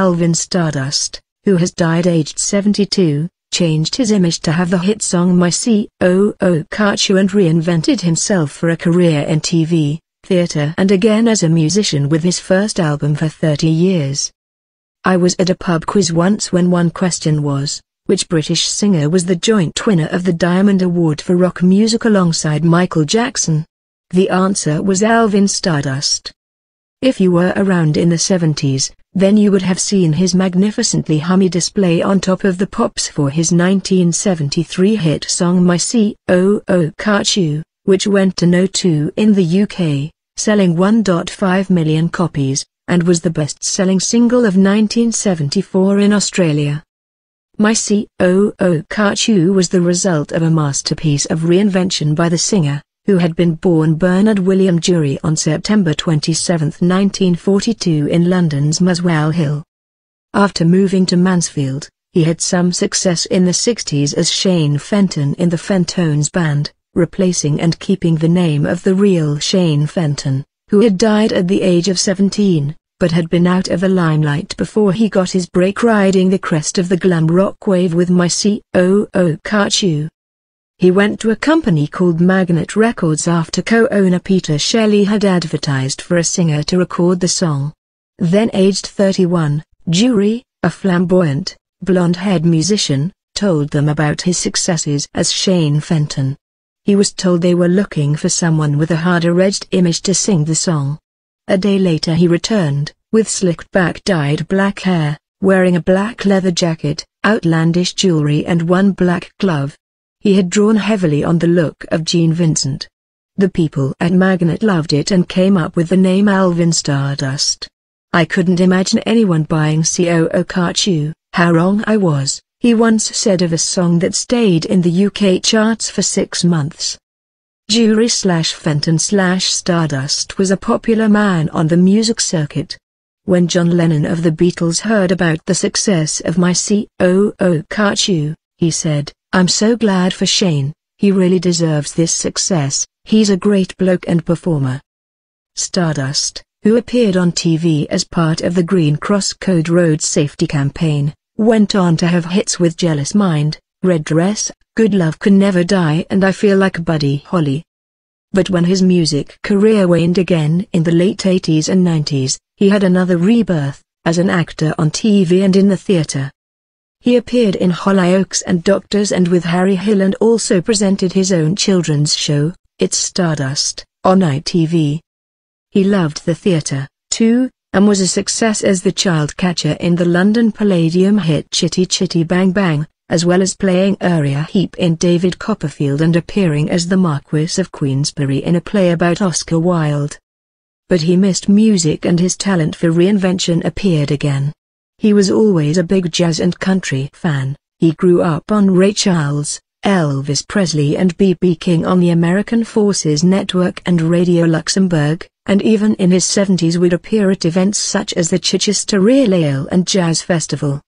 Alvin Stardust, who has died aged 72, changed his image to have the hit song My Coo Ca Choo and reinvented himself for a career in TV, theatre and again as a musician with his first album for 30 years. I was at a pub quiz once when one question was, which British singer was the joint winner of the Diamond Award for rock music alongside Michael Jackson? The answer was Alvin Stardust. If you were around in the 70s, then you would have seen his magnificently hummy display on Top of the Pops for his 1973 hit song My Coo Ca Choo, which went to No. 2 in the UK, selling 1.5 million copies, and was the best-selling single of 1974 in Australia. My Coo Ca Choo was the result of a masterpiece of reinvention by the singer, who had been born Bernard William Jewry on September 27, 1942 in London's Muswell Hill. After moving to Mansfield, he had some success in the 60s as Shane Fenton in the Fentones band, replacing and keeping the name of the real Shane Fenton, who had died at the age of 17, but had been out of the limelight before he got his break riding the crest of the glam rock wave with My Coo Ca Choo. He went to a company called Magnet Records after co-owner Peter Shelley had advertised for a singer to record the song. Then aged 31, Jewry, a flamboyant, blonde-haired musician, told them about his successes as Shane Fenton. He was told they were looking for someone with a harder-edged image to sing the song. A day later he returned, with slicked-back dyed black hair, wearing a black leather jacket, outlandish jewelry and one black glove. He had drawn heavily on the look of Gene Vincent. The people at Magnet loved it and came up with the name Alvin Stardust. I couldn't imagine anyone buying Coo Ca Choo, how wrong I was, he once said of a song that stayed in the UK charts for 6 months. Jewry/Fenton/Stardust was a popular man on the music circuit. When John Lennon of the Beatles heard about the success of My Coo Ca Choo, he said, "I'm so glad for Shane, he really deserves this success, he's a great bloke and performer." Stardust, who appeared on TV as part of the Green Cross Code Road Safety campaign, went on to have hits with Jealous Mind, Red Dress, Good Love Can Never Die and I Feel Like Buddy Holly. But when his music career waned again in the late 80s and 90s, he had another rebirth, as an actor on TV and in the theatre. He appeared in Hollyoaks and Doctors and with Harry Hill and also presented his own children's show, It's Stardust, on ITV. He loved the theatre, too, and was a success as the child catcher in the London Palladium hit Chitty Chitty Bang Bang, as well as playing Uriah Heep in David Copperfield and appearing as the Marquis of Queensberry in a play about Oscar Wilde. But he missed music and his talent for reinvention appeared again. He was always a big jazz and country fan. He grew up on Ray Charles, Elvis Presley and B.B. King on the American Forces Network and Radio Luxembourg, and even in his 70s would appear at events such as the Chichester Real Ale and Jazz Festival.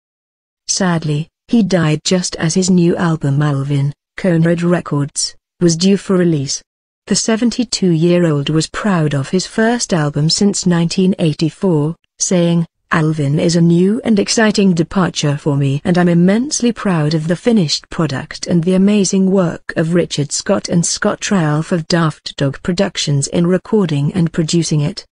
Sadly, he died just as his new album Alvin, Conrad Records, was due for release. The 72-year-old was proud of his first album since 1984, saying, "Alvin is a new and exciting departure for me and I'm immensely proud of the finished product and the amazing work of Richard Scott and Scott Ralph of Daft Dog Productions in recording and producing it."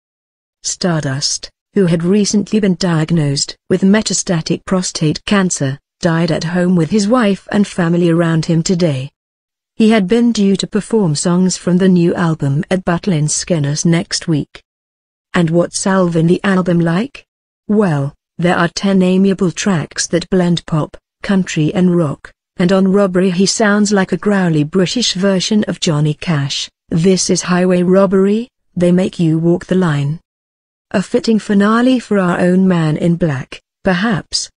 Stardust, who had recently been diagnosed with metastatic prostate cancer, died at home with his wife and family around him today. He had been due to perform songs from the new album at Butlin Skegness next week. And what's Alvin the album like? Well, there are 10 amiable tracks that blend pop, country and rock, and on Robbery he sounds like a growly British version of Johnny Cash. This is Highway Robbery, They Make You Walk the Line. A fitting finale for our own Man in Black, perhaps.